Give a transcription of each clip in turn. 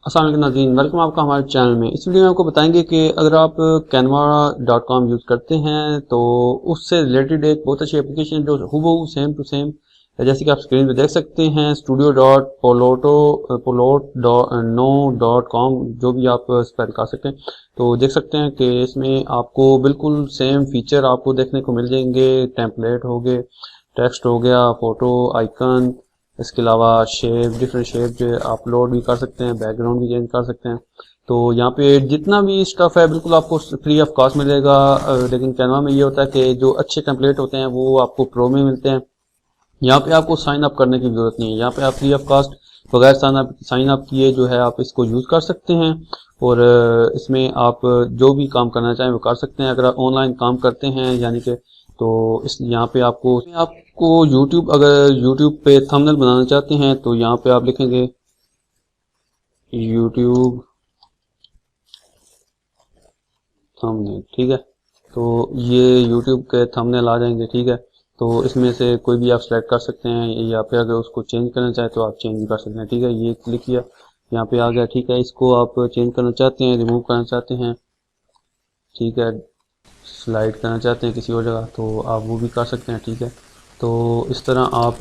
अस्सलाम वालेकुम नाज़रीन, वेलकम आपका हमारे चैनल में। इस वीडियो में आपको बताएंगे कि अगर आप canva.com यूज़ करते हैं तो उससे रिलेटेड एक बहुत अच्छी एप्लीकेशन जो हूबहू सेम टू सेम जैसे कि आप स्क्रीन पे देख सकते हैं studio.poloto.no.com जो भी आप स्पेल कर सकते हैं तो देख सकते हैं कि इसमें आपको बिल्कुल सेम फीचर आपको देखने को मिल जाएंगे। टेम्पलेट हो गए, टेक्स्ट हो गया, फोटो, आइकन, इसके अलावा शेप, डिफरेंट शेप जो अपलोड भी कर सकते हैं, बैकग्राउंड भी चेंज कर सकते हैं। तो यहाँ पे जितना भी स्टफ है बिल्कुल आपको फ्री ऑफ कॉस्ट मिलेगा। लेकिन कैनवा में ये होता है कि जो अच्छे टेम्पलेट होते हैं वो आपको प्रो में मिलते हैं। यहाँ पे आपको साइन अप करने की जरूरत नहीं है, यहाँ पे आप फ्री ऑफ कॉस्ट बगैर साइन अप किए जो है आप इसको यूज कर सकते हैं। और इसमें आप जो भी काम करना चाहें वो कर सकते हैं। अगर आप ऑनलाइन काम करते हैं यानी कि तो इस यहाँ पे आपको यूट्यूब, अगर यूट्यूब पे थंबनेल बनाना चाहते हैं तो यहाँ पे आप लिखेंगे यूट्यूब थंबनेल, ठीक है। तो ये यूट्यूब के थंबनेल आ जाएंगे, ठीक है। तो इसमें से कोई भी आप सेलेक्ट कर सकते हैं या फिर अगर उसको चेंज करना चाहें तो आप चेंज भी कर सकते हैं, ठीक है। ये क्लिक किया, यहाँ पे आ गया, ठीक है। इसको आप चेंज करना चाहते हैं, रिमूव करना चाहते हैं, ठीक है, स्लाइड करना चाहते हैं किसी और जगह तो आप वो भी कर सकते हैं, ठीक है। तो इस तरह आप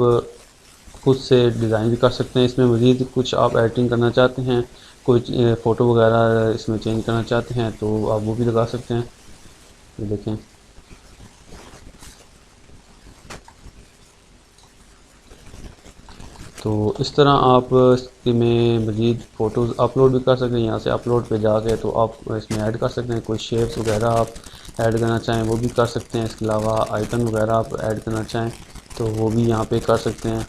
खुद से डिज़ाइन भी कर सकते हैं। इसमें मज़ीद कुछ आप एडिटिंग करना चाहते हैं, कुछ फ़ोटो वगैरह इसमें चेंज करना चाहते हैं तो आप वो भी लगा सकते हैं। ये देखें, तो इस तरह आप इसमें मज़ीद फ़ोटोज़ अपलोड भी कर सकते हैं। यहाँ से अपलोड पे जाके तो आप इसमें ऐड कर सकते हैं, कोई शेप्स वगैरह आप ऐड करना चाहें वो भी कर सकते हैं। इसके अलावा आइकन वगैरह आप ऐड करना चाहें तो वो भी यहाँ पे कर सकते हैं।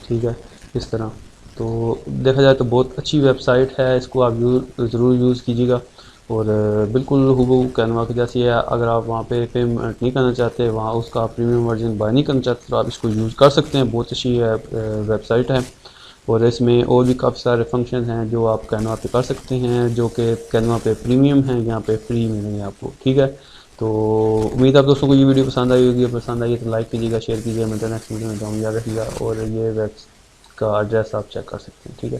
ठीक है, इस तरह तो देखा जाए तो बहुत अच्छी वेबसाइट है, इसको आप ज़रूर यूज़ कीजिएगा। और बिल्कुल हूबहू कैनवा की जैसी है। अगर आप वहाँ पे पेमेंट नहीं करना चाहते, वहाँ उसका प्रीमियम वर्जन बाय नहीं करना चाहते तो आप इसको यूज़ कर सकते हैं। बहुत अच्छी वेबसाइट है और इसमें और भी काफ़ी सारे फंक्शन हैं जो आप कैनवा पे कर सकते हैं, जो कि कैनवा पे प्रीमियम हैं, यहाँ पे फ्री मिलेंगे आपको, ठीक है। तो उम्मीद है आप दोस्तों को ये वीडियो पसंद आई होगी। पसंद आई तो लाइक कीजिएगा, शेयर कीजिएगा। मैं नेक्स्ट वीडियो में जाऊँ, याद रखिएगा। और ये वेब का एड्रेस आप चेक कर सकते हैं, ठीक है।